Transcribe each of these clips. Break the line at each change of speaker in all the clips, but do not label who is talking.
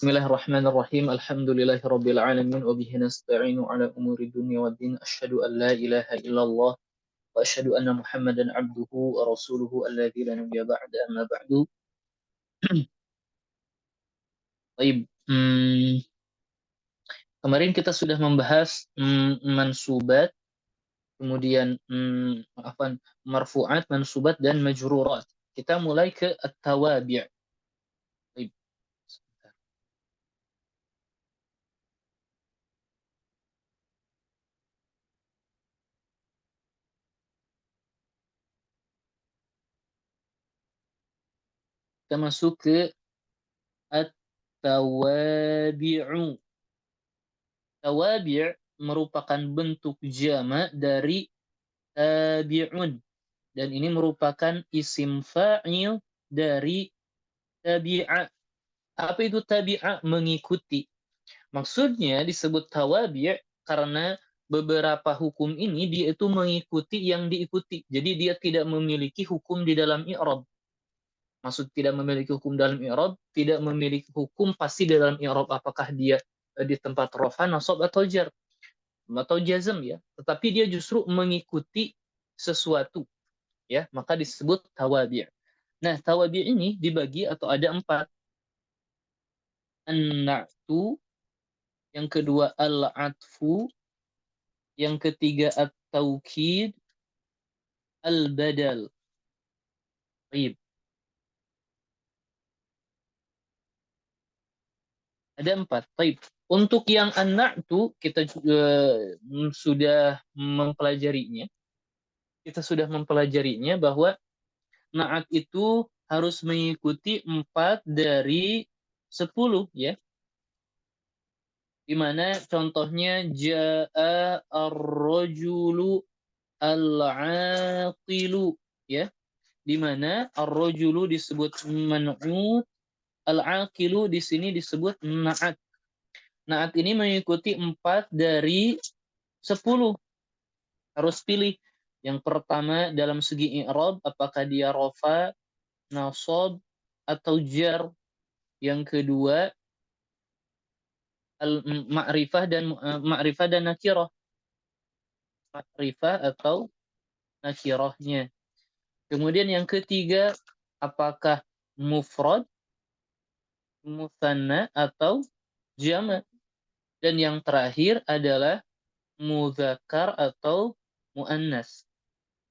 Bismillahirrahmanirrahim. Alhamdulillahirabbil alamin wa bihi nasta'inu ala umuri dunya waddin. Asyhadu an la ilaha illallah wa asyhadu anna Muhammadan abduhu wa rasuluhu alladzi la nabiyya ba'da amma ba'du. Baik. Kemarin kita sudah membahas mansubat, kemudian marfu'at, mansubat dan majrurat. Kita mulai ke at-tawabi'. Baik. Kita masuk ke at-tawabi'u. Tawabi' merupakan bentuk jama' dari tabi'un, dan ini merupakan isim fa'il dari tabi'a. Apa itu tabi'a? Mengikuti. Maksudnya disebut tawabi' karena beberapa hukum ini dia itu mengikuti yang diikuti. Jadi dia tidak memiliki hukum di dalam i'rab. Maksud tidak memiliki hukum dalam i'rab, tidak memiliki hukum pasti di dalam i'rab, apakah dia di tempat rafa, nasab atau jar atau jazm, ya. Tetapi dia justru mengikuti sesuatu, ya, maka disebut tawabi'. Nah, tawabi' ini dibagi atau ada 4. An-na'tu, yang kedua al-'atfu, yang ketiga at-taukid, al-badal. Baik. Ada 4. Baik. Untuk yang an-na'tu kita sudah mempelajarinya. Kita sudah mempelajarinya bahwa na'at itu harus mengikuti 4 dari 10, ya. Di mana contohnya ja'a ar-rajulu al-aqilu, ya. Di mana ar-rajulu disebut man'ut, al-aqilu di sini disebut na'at. Na'at ini mengikuti 4 dari 10. Harus pilih. Yang pertama dalam segi i'rab, apakah dia rafa, nasab, atau jar. Yang kedua ma'rifah dan nakirah. Ma'rifah atau nakirahnya. Kemudian yang ketiga, apakah mufrad, mutsanna, atau jama'. Dan yang terakhir adalah mudzakkar atau muannas.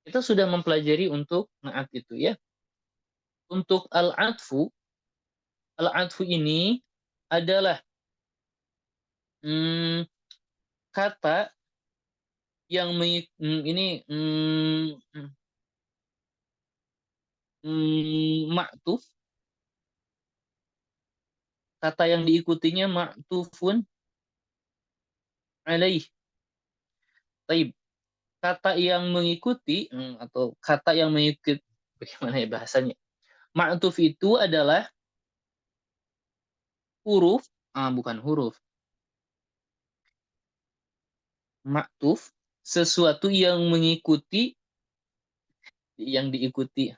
Kita sudah mempelajari untuk na'at itu, ya. Untuk al-'atfu ini adalah kata yang ma'tuf, kata yang diikutinya ma'tufun alaih. Taib. Kata yang mengikuti atau kata yang mengikuti, bagaimana ya bahasanya? Ma'tuf itu adalah huruf, bukan huruf. Ma'tuf sesuatu yang mengikuti yang diikuti.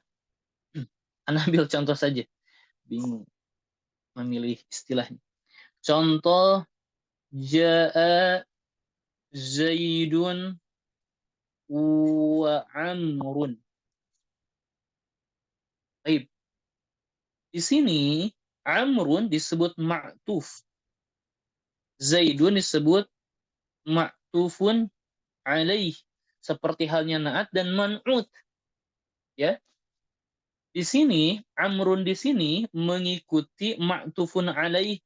Anda ambil contoh saja. Bingung memilih istilahnya. Contoh, ja'a Zaidun wa Amrun. Baik. Di sini Amrun disebut ma'tuf. Zaidun disebut ma'tufun alaih. Seperti halnya na'at dan man'ut. Ya. Di sini Amrun di sini mengikuti ma'tufun alaih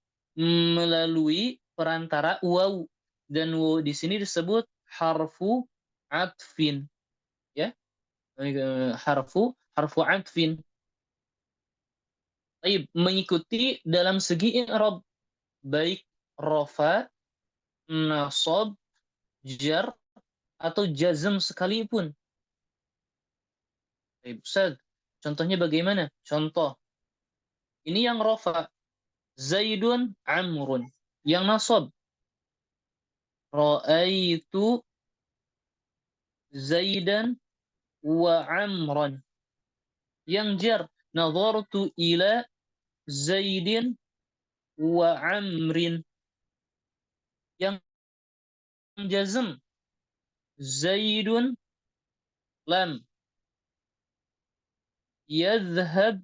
melalui perantara waw, dan waw di sini disebut harfu atfin, ya. Harfu atfin. Baik, mengikuti dalam segi i'rab, baik rafa, nasab, jar, atau jazm sekalipun. Baik, Ustaz, contohnya bagaimana? Contoh, ini yang rafa, Zaidun Amrun. Yang nasab, ra'aitu Zaidan wa Amran. Yang jar, nazartu ila Zaidin wa amrin. Yang jazm, Zaidun lam yadhhab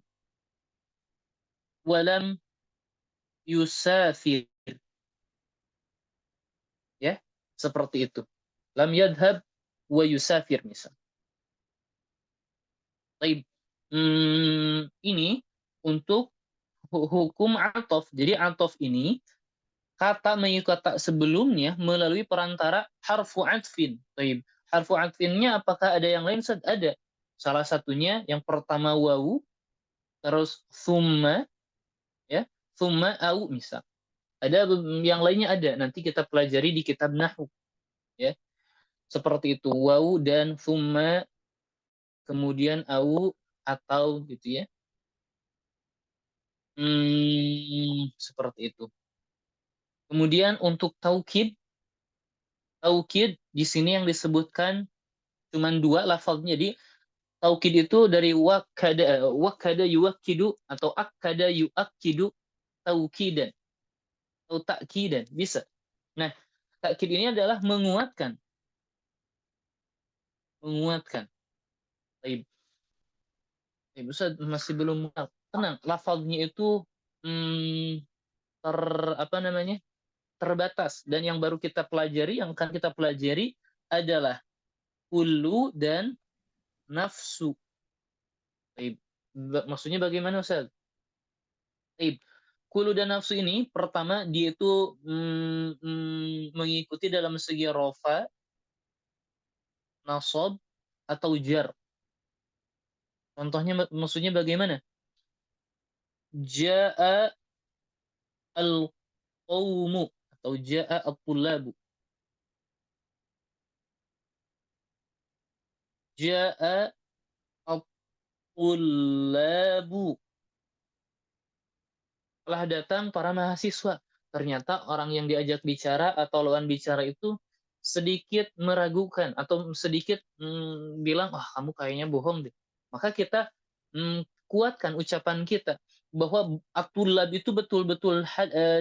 wa lam yusafir. Ya, seperti itu. Lam yadhhab wa yusafir misal. Baik. Ini untuk hukum atof. Jadi atof ini kata mengikut kata sebelumnya melalui perantara harfu atfin. Baik. Harfu atfinnya apakah ada yang lain? Ada. Salah satunya yang pertama wawu, terus summa, ya, summa au misal. Ada yang lainnya ada. Nanti kita pelajari di kitab nahwu, ya. Seperti itu, wawu dan summa, kemudian au atau gitu ya. Seperti itu. Kemudian untuk taukid, taukid di sini yang disebutkan cuma dua lafaznya. Jadi taukid itu dari wakada, wakada yuwakidu atau akada yuakidu taukidan atau takkidan bisa. Nah, takkid ini adalah menguatkan, menguatkan. Baik, Ustaz masih belum tenang. Lafaznya itu hmm, ter apa namanya? Terbatas, dan yang baru kita pelajari, yang akan kita pelajari adalah kullu dan nafsu. Baik. Maksudnya bagaimana, Ustaz? Baik. Kullu dan nafsu ini pertama dia itu mengikuti dalam segi rofa, nasab, atau jar. Contohnya maksudnya bagaimana? Ja'a al-qawmu atau ja'a at-tullabu. Ja'a at-tullabu. Telah datang para mahasiswa. Ternyata orang yang diajak bicara atau lawan bicara itu sedikit meragukan atau sedikit bilang, wah kamu kayaknya bohong deh. Maka kita kuatkan ucapan kita bahwa at-tullab itu betul-betul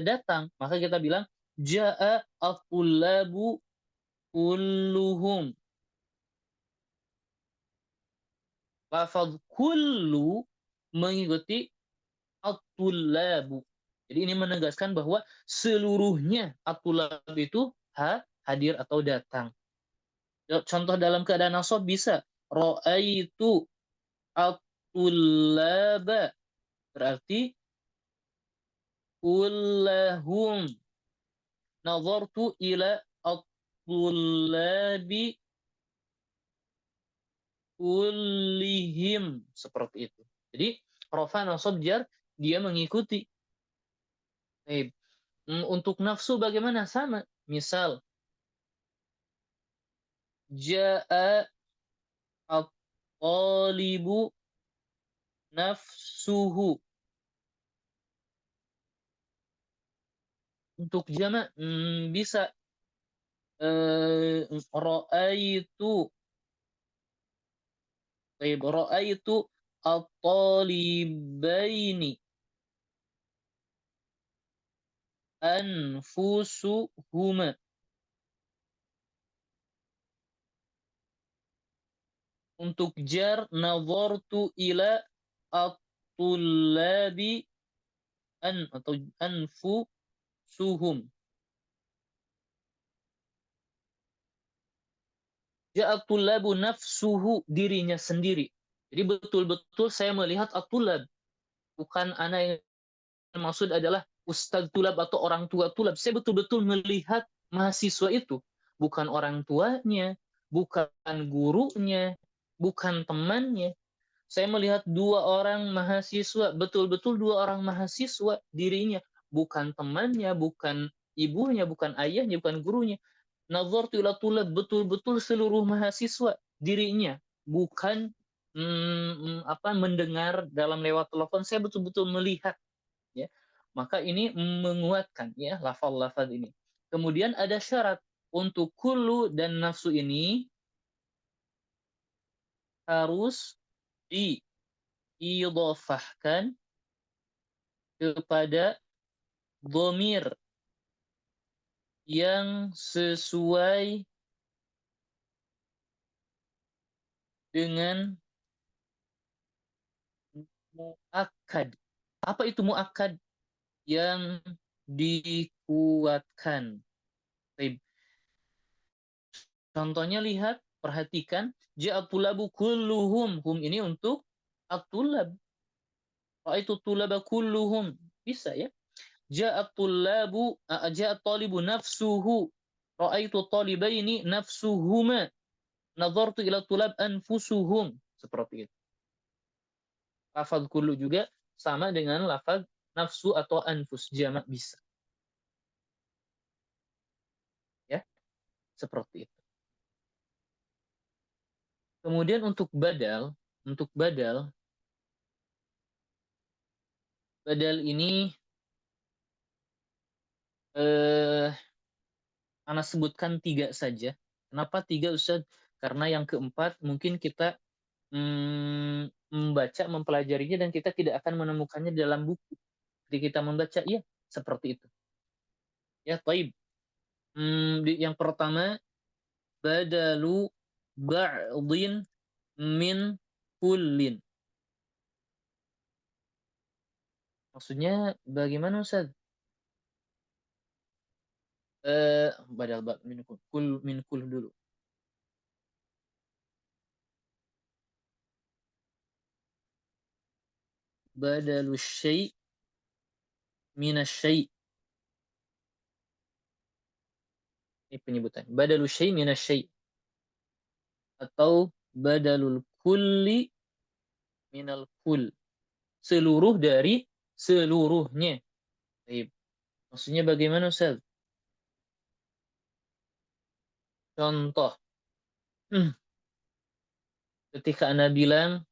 datang. Maka kita bilang ja'a at-tullabu kulluhum. Lafaz kullu mengikuti at-tullabu. Jadi ini menegaskan bahwa seluruhnya at-tullab itu hadir atau datang. Contoh dalam keadaan nasab bisa ra'aitu at-tullaba, berarti kullahum. Nazartu ila at-tullabi kullihim, seperti itu. Jadi rafa nasab jar dia mengikuti. Untuk nafsu bagaimana? Sama. Misal, ja'a at-talibu nafsuhu. Untuk jamak bisa ra'aitu. Ra'aitu at-talibaini anfusuhuma. Untuk jar nazartu ila at-tullabi atau anfusuhum. Ja'at-tullabu nafsuhu, dirinya sendiri. Jadi betul-betul saya melihat at-tullab. Bukan anak yang maksud adalah ustaz tulab atau orang tua tulab. Saya betul-betul melihat mahasiswa itu. Bukan orang tuanya, bukan gurunya, bukan temannya. Saya melihat dua orang mahasiswa, betul-betul dua orang mahasiswa dirinya. Bukan temannya, bukan ibunya, bukan ayahnya, bukan gurunya. Nazartu ila tulab, betul-betul seluruh mahasiswa dirinya. Bukan mendengar dalam lewat telepon, saya betul-betul melihat, ya. Maka ini menguatkan, ya, lafal-lafal ini. Kemudian ada syarat untuk kullu dan nafsu ini harus diidhafahkan kepada dhamir yang sesuai dengan muakkad. Apa itu muakkad? Yang dikuatkan. Baik. Contohnya lihat, perhatikan, ja'atulabu kulluhum. Hum ini untuk at-tulab. Ra'aitu tulaba kulluhum. Bisa ya. Ja'atulabu, ja'at-talibu nafsuhu. Ra'aitu talibaini nafsuhuma. Nadhartu ila tulab anfusuhum. Seperti itu. Lafaz kullu juga sama dengan lafaz nafsu atau anfus. Jamak bisa. Ya, seperti itu. Kemudian untuk badal ini Ana sebutkan 3 saja. Kenapa 3, Ustaz? Karena yang keempat mungkin kita membaca, mempelajarinya dan kita tidak akan menemukannya dalam buku. Ketika kita membaca, ya seperti itu. Ya, taib. Yang pertama, badalu ba'din min kullin. Maksudnya bagaimana, Ustaz? Badal min kul dulu. Badalu syai' minasyai'. Ini penyebutan. Badalu syai' minasyai'. Atau badalul kulli minal kul. Seluruh dari seluruhnya. Baik. Maksudnya bagaimana, Ustaz? Contoh. Ketika Anda bilang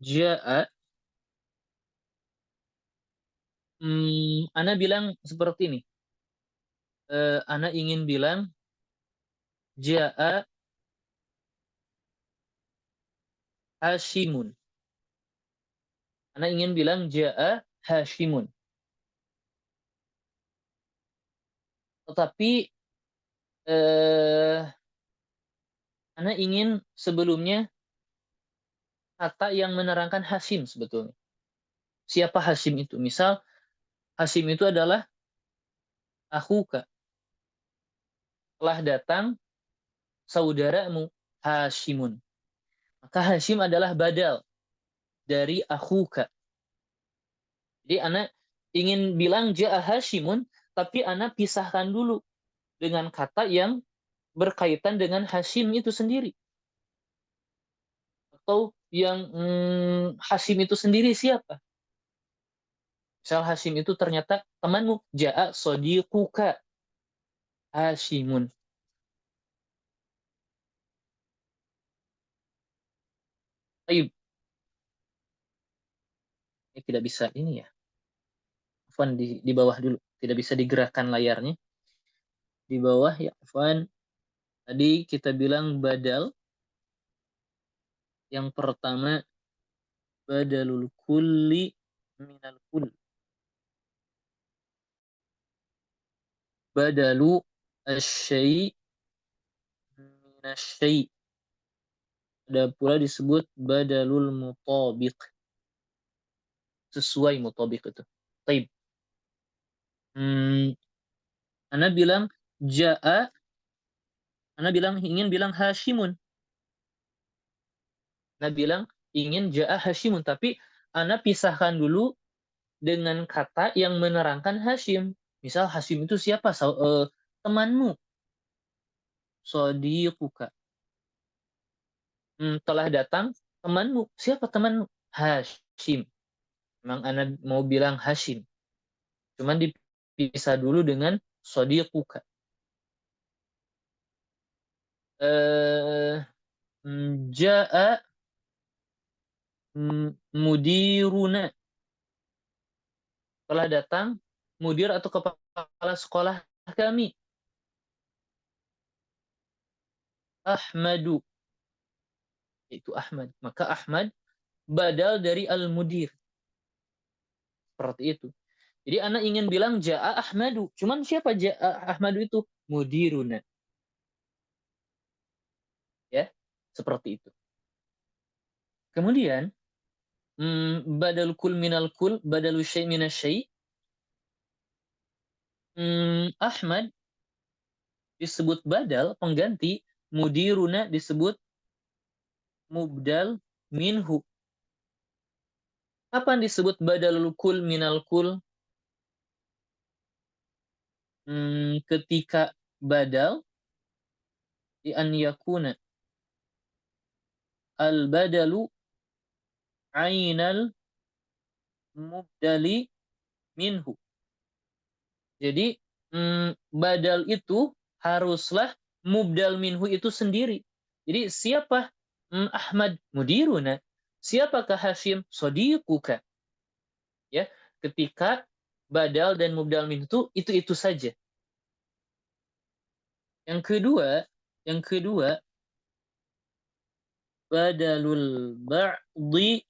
ja'a, Anda bilang seperti ini. Anda ingin bilang ja'a Hashimun. Anda ingin bilang ja'a Hashimun. Tetapi Anda ingin sebelumnya kata yang menerangkan Hashim sebetulnya. Siapa Hashim itu? Misal Hashim itu adalah akhuka. Telah datang saudaramu Hashimun. Maka Hashim adalah badal dari akhuka. Jadi anak ingin bilang ja'a Hashimun, tapi anak pisahkan dulu dengan kata yang berkaitan dengan Hashim itu sendiri. Atau yang Hashim itu sendiri siapa? Misal Hashim itu ternyata temanmu, ja'a sodiquka Hashimun. Baik. Ini tidak bisa ini ya. Afwan di bawah dulu. Tidak bisa digerakkan layarnya. Di bawah ya, Afwan. Tadi kita bilang badal. Yang pertama badalul kulli minal kull. Badalu asy-syai' minasy-syai'. Ada pula disebut badalul mutabiq. Sesuai mutabiq itu. Taib. Ana bilang ja'a, Ana ingin bilang Hashimun. Ana bilang ingin ja'a Hashimun, tapi Ana pisahkan dulu dengan kata yang menerangkan Hashim. Misal Hashim itu siapa? Temanmu. Sodiquka. Telah datang temanmu. Siapa temanmu? Hashim. Memang Ana mau bilang Hashim. Cuman dipisah dulu dengan sodiquka. Ja'a mudiruna. Telah datang mudir atau kepala sekolah kami. Ahmadu. Itu Ahmad. Maka Ahmad badal dari al-mudir. Seperti itu. Jadi anak ingin bilang ja'a Ahmadu. Cuman siapa ja'a Ahmadu itu? Mudiruna. Ya, seperti itu. Kemudian, badal kul minal kul, badal syai minal syai. Ahmad disebut badal, pengganti. Mudiruna disebut mubdal minhu. Kapan disebut badalul kul minal kul? Ketika badal di an yakuna al badalu ainal mubdali minhu. Jadi badal itu haruslah mubdal minhu itu sendiri. Jadi siapa Ahmad? Mudiruna. Siapakah Hashim? Sodiquka. Ya, ketika badal dan mubdal minhu itu saja. Yang kedua badalul ba'di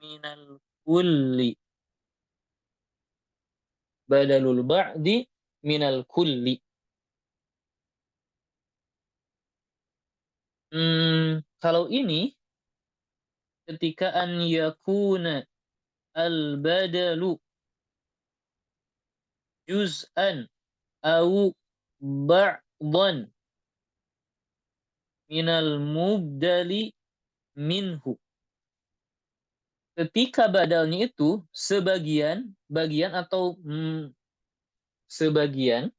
minal kulli. Badalul ba'di minal kulli. Kalau ini ketika an yakuna al badalu juz'an au ba'dan minal mubdali minhu. Ketika badalnya itu sebagian, bagian atau sebagian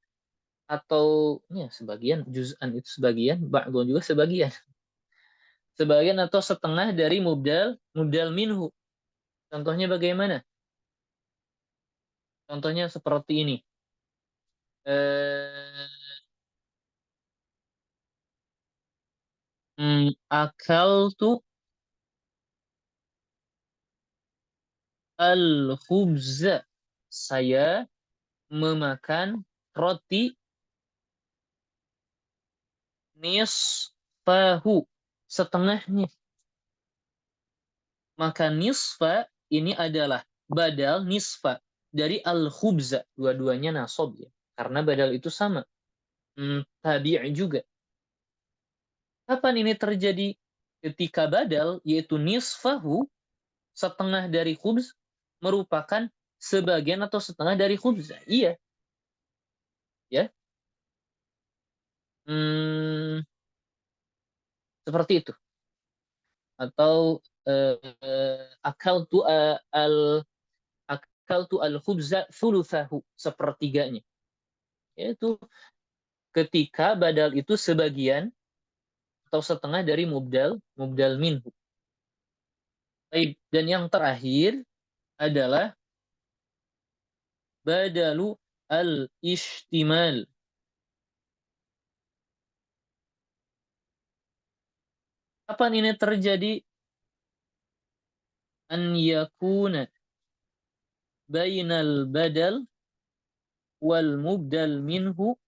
atau ya sebagian, juz'an itu sebagian, ba'dun juga sebagian. Sebagian atau setengah dari mubdal minhu. Contohnya bagaimana? Contohnya seperti ini. Akal tu al-khubza. Saya memakan roti nisfahu. Setengahnya. Maka nisfa ini adalah badal nisfa dari al-khubza. Dua-duanya nasob ya. Karena badal itu sama. Tabi' juga. Kapan ini terjadi? Ketika badal, yaitu nisfahu, setengah dari khubz, merupakan sebagian atau setengah dari khubz. Iya. Ya. Seperti itu. Atau akal tu al-khubza thuluthahu, sepertiganya. Yaitu ketika badal itu sebagian atau setengah dari mubdal minhu. Dan yang terakhir adalah badalu al-ishtimal. Kapan ini terjadi? An yakuna bainal badal wal mubdal minhu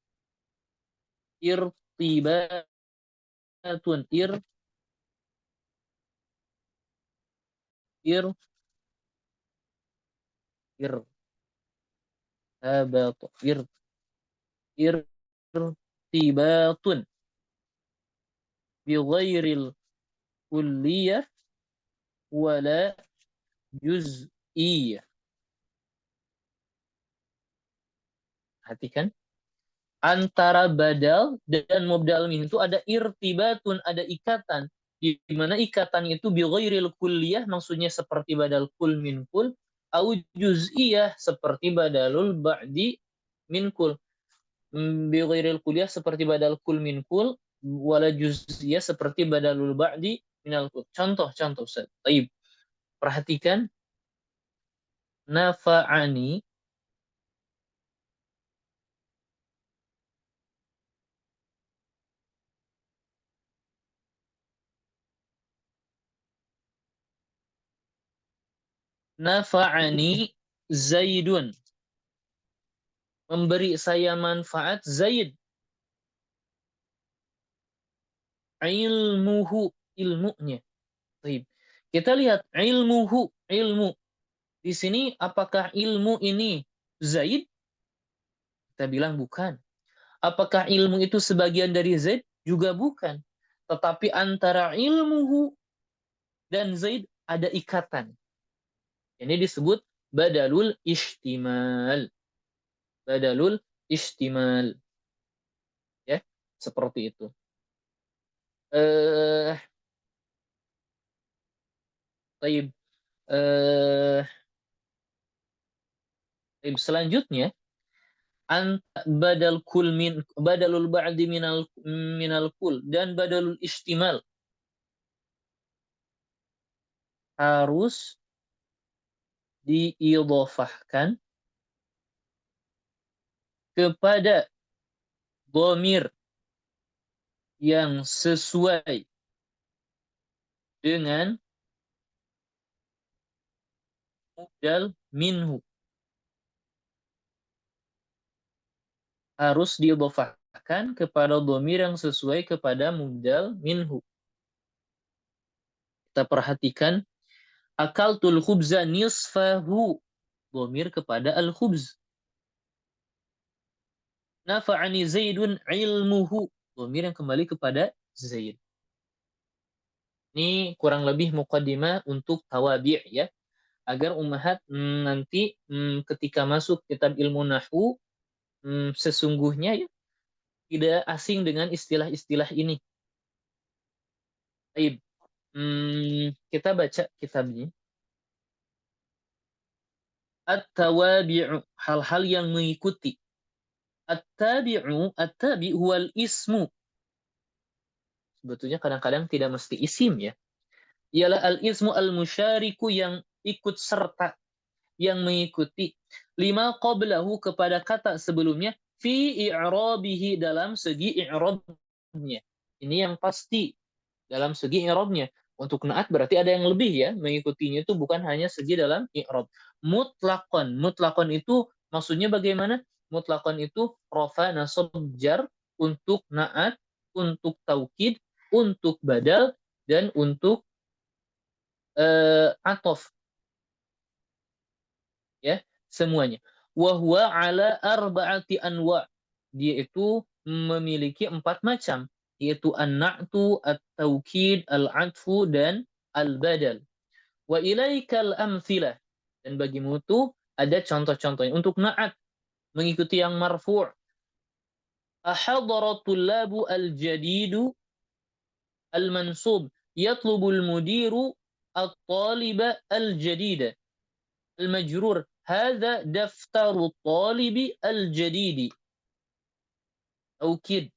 irtibatun ir ir ir irtibatun bi ghairil kulliyah wala juz'iyah. Perhatikan, antara badal dan mubdal min itu ada irtibatun, ada ikatan. Di mana ikatan itu bi ghairil kulliyah, maksudnya seperti badal kul min kul, au juz'iyah seperti badalul ba'di min kul. Bi ghairil kulliyah seperti badal kul min kul, wala juz'iyah seperti badalul ba'di minal kul. Contoh Ustaz. Baik. Perhatikan, nafa'ani nafa'ani Zaidun. Memberi saya manfaat Zaid. Ilmuhu, ilmunya. Baik. Kita lihat ilmuhu, ilmu. Di sini apakah ilmu ini Zaid? Kita bilang bukan. Apakah ilmu itu sebagian dari Zaid? Juga bukan. Tetapi antara ilmuhu dan Zaid ada ikatan. Ini disebut badalul istimal. Badalul istimal. Ya, seperti itu. Eh, taib. Eh, selanjutnya badalul ba'di minal kul dan badalul istimal harus diidhofahkan kepada dhamir yang sesuai dengan mubdal minhu. Harus diidhofahkan kepada dhamir yang sesuai kepada mubdal minhu. Kita perhatikan akaltul khubza nisfahu, dhamir kepada al-khubz. Nafa'ani Zaidun ilmuhu, dhamir yang kembali kepada Zaid. Ini kurang lebih muqaddimah untuk tawabi' ya, agar ummahat nanti ketika masuk kitab ilmu nahwu sesungguhnya ya tidak asing dengan istilah-istilah ini. Baik. Kita baca kitabnya. At-tawabi'u, hal-hal yang mengikuti. At-tabi' huwal ismu. Sebetulnya kadang-kadang tidak mesti isim ya. Ialah al-ismu al-musyariku yang ikut serta, yang mengikuti lima qablahu kepada kata sebelumnya fi i'rabihi dalam segi i'rabnya. Ini yang pasti dalam segi i'rabnya. Untuk naat berarti ada yang lebih ya, mengikutinya itu bukan hanya segi dalam i'rab. Mutlaqan. Mutlaqan itu maksudnya bagaimana? Mutlaqan itu rafa nasab jar untuk naat, untuk taukid, untuk badal dan untuk atof ya, semuanya. Wa huwa ala arba'ati anwa. Dia itu memiliki 4 macam, yaitu an-na'tu, at-taukid, al-'atfu dan al-badal. Wa ilaikal amthilah. Dan bagimu itu ada contoh-contohnya. Untuk na'at mengikuti yang marfu'. Ahadaratul labu al-jadidu al-mansub yatlubul mudiru at-taliba al-jadida. Al-majrur hadza daftaru talibi al-jadidi. Taukid.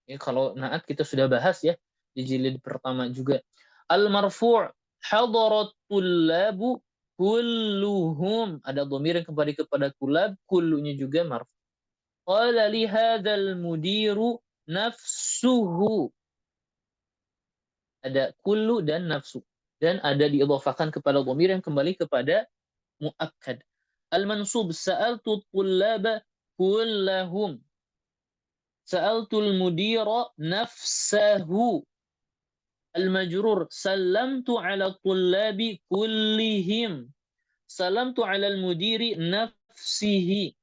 Ya, kalau naat kita sudah bahas ya di jilid pertama juga. Al-marfu' hadarat tullabu kulluhum. Ada dhamir yang kembali kepada kullab, kullunya juga marfu'. Qala li hadzal mudiru nafsuhu. Ada kullu dan nafsu. Dan ada diidhafakan kepada dhamir yang kembali kepada muakkad. Al-mansub sa'altu tullaba kullahum. Sa'altul mudira nafsahu. Al-majrur sallamtu 'ala tullabi kullihim. Salamtu 'ala al-mudiri nafsihi.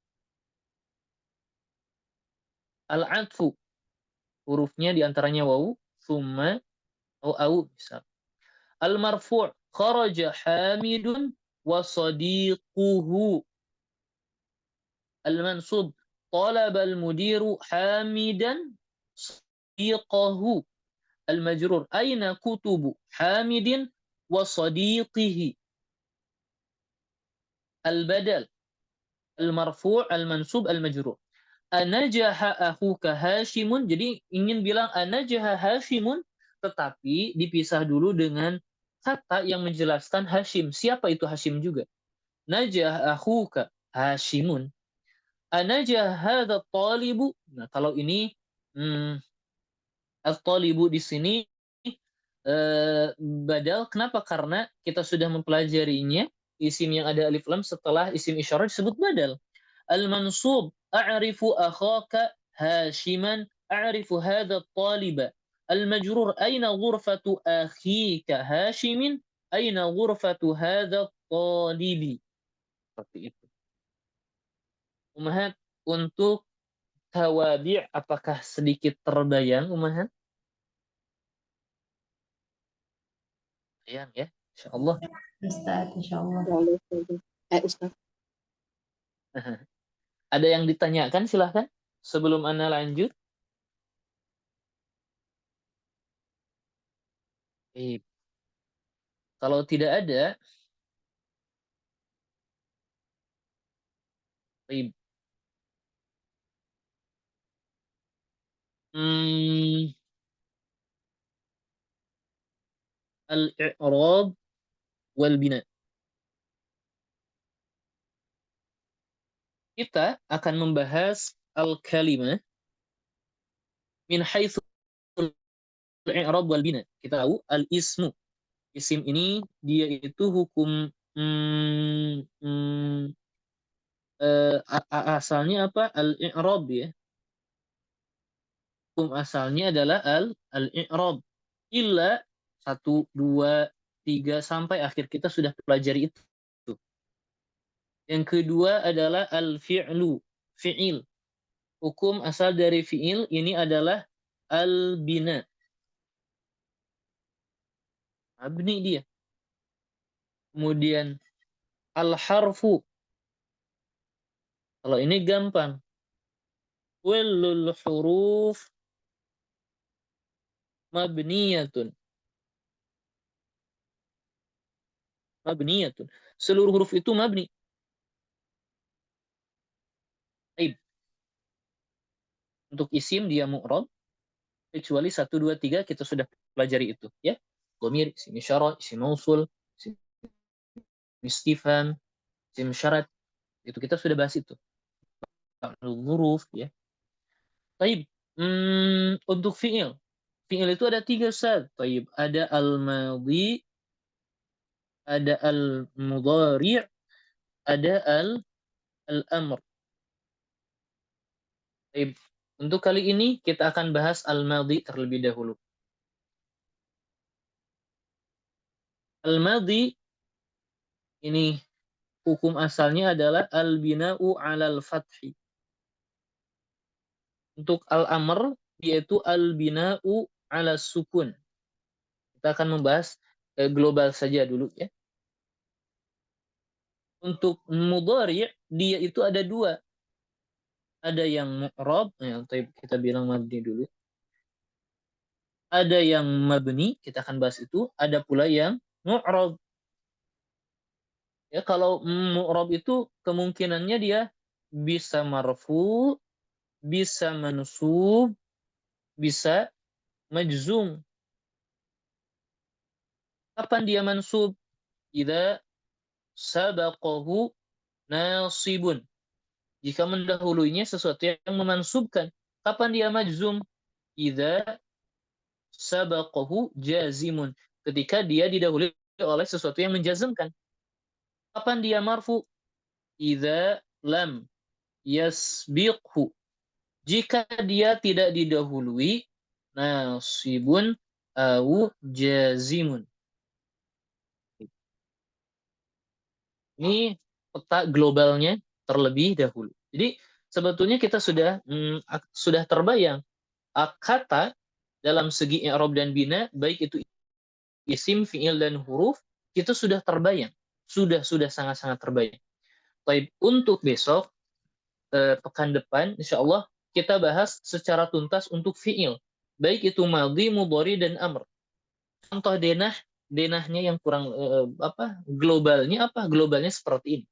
Al-'atfu hurufnya diantaranya wawu, thumma au bisa. Al-marfu' kharaja hamidun wa sadiquhu. Al-mansub talaba al-mudiru hamidan sadiqahu. Al-majrur aina kutubu hamidin wa sadiqihi. Al-badal al-marfu' al-mansub al-majrur. Anajaha akhuka Hashimun, jadi ingin bilang anajaha Hashimun, tetapi dipisah dulu dengan kata yang menjelaskan Hashim. Siapa itu Hashim juga? Najah akhuka Hashimun. Anajah hadha talibu. Nah, kalau ini at-talibu di sini badal. Kenapa? Karena kita sudah mempelajarinya. Isim yang ada alif lam setelah isim isyarat disebut badal. Al-mansub a'rifu akhaka Hashiman a'rifu hadha at-taliba. Al-majrur aina ghurfatu akhika Hashimin aina ghurfatu hadha at-talibi. Seperti itu. Umahat, untuk tawabi' apakah sedikit terbayang, Umahat? Bayang ya, insya Allah.
Ustaz, insya Allah.
Ustaz.
Ada yang ditanyakan, silahkan. Sebelum Anda lanjut. Kalau tidak ada, hmm, al-i'rab wal bina. Kita akan membahas al-kalimah min haitsu al-i'rab wal bina. Kita tahu al-ismu. Isim ini dia itu hukum asalnya apa? Al-i'rab ya. Hukum asalnya adalah al-i'rab. Illa 1, 2, 3 sampai akhir kita sudah pelajari itu. Yang kedua adalah al-fi'lu, fi'il. Hukum asal dari fi'il ini adalah al-bina. Mabni dia. Kemudian al-harfu. Kalau ini gampang. Kullul huruf mabniyatun. Mabniyatun. Seluruh huruf itu mabni. Baik. Untuk isim dia mu'rab, kecuali 1, 2, 3 kita sudah pelajari itu. Ya. Dhamir, isim isyarah, isim mausul, isim istifham, isim syarat. Itu kita sudah bahas itu. Huruf ya. Baik. Untuk fi'il. Fi'il itu ada 3 Ustaz. Baik. Ada al-madhi, ada al-mudhari', ada al-amr. Baik. Untuk kali ini kita akan bahas al-madhi terlebih dahulu. Al-madhi ini hukum asalnya adalah al-bina'u 'alal fathi. Untuk al-amr yaitu al-bina'u 'ala sukun. Kita akan membahas global saja dulu ya. Untuk mudhari' dia itu ada 2. Ada yang mu'rab, ya, kita bilang mabni dulu. Ada yang mabni, kita akan bahas itu. Ada pula yang mu'rab. Ya, kalau mu'rab itu kemungkinannya dia bisa marfu, bisa mansub, bisa majzum. Kapan dia mansub? Idza sabaqahu nasibun. Jika mendahulunya sesuatu yang memansubkan. Kapan dia majzum? Idza sabaqahu jazimun. Ketika dia didahului oleh sesuatu yang menjazmkan. Kapan dia marfu? Idza lam yasbiqhu. Jika dia tidak didahului nasibun au jazimun. Ini peta globalnya terlebih dahulu. Jadi sebetulnya kita sudah terbayang kata dalam segi i'rab dan bina, baik itu isim, fi'il dan huruf, itu sudah terbayang. Sudah sangat-sangat terbayang. Baik, untuk besok pekan depan insya Allah kita bahas secara tuntas untuk fi'il. Baik itu madhi, mudhari dan amr. Contoh denahnya yang kurang globalnya apa? Globalnya seperti ini.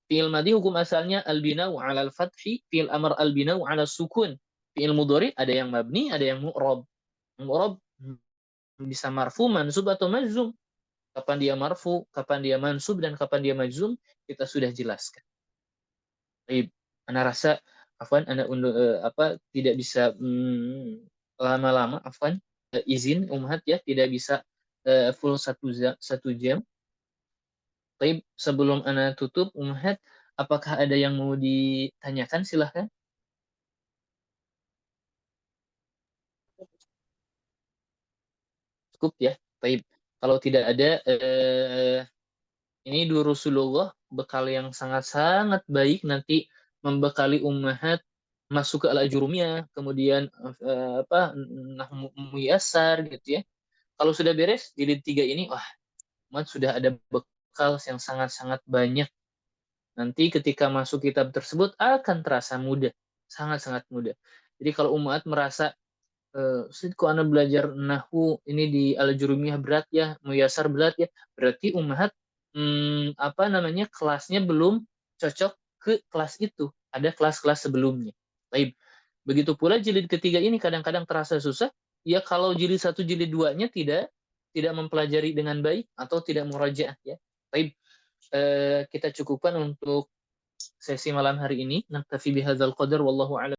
Fi'il madhi hukum asalnya al-bina'u 'alal fathi, fi'il amr al-bina'u 'ala sukun. Fi'il mudhari ada yang mabni, ada yang mu'rab. Mu'rab bisa marfu, mansub atau majzum. Kapan dia marfu, kapan dia mansub dan kapan dia majzum kita sudah jelaskan. Baik, ana rasa afwan ana tidak bisa lama-lama afwan izin Umhat ya tidak bisa full 1 jam. Baik, sebelum ana tutup Umhat, apakah ada yang mau ditanyakan silahkan. Cukup ya. Baik. Kalau tidak ada Ini Durusulullah, bekal yang sangat-sangat baik nanti membekali ummahat masuk ke Al-Ajurumiyah, kemudian Nahwu Muyassar gitu ya. Kalau sudah beres jilid 3 ini, wah, umat sudah ada bekal yang sangat-sangat banyak. Nanti ketika masuk kitab tersebut akan terasa mudah, sangat-sangat mudah. Jadi kalau umat merasa Ustaz, kok anak belajar nahu ini di Al-Jurumiyah berat ya, Muyasar berat ya. Berarti Ummahat kelasnya belum cocok ke kelas itu. Ada kelas-kelas sebelumnya. Baik. Begitu pula jilid ketiga ini kadang-kadang terasa susah. Ya kalau jilid satu, jilid duanya tidak mempelajari dengan baik atau tidak murajaah ya. Baik. Kita cukupkan untuk sesi malam hari ini. Naktafi bihadzal qadar wallahu a'lam.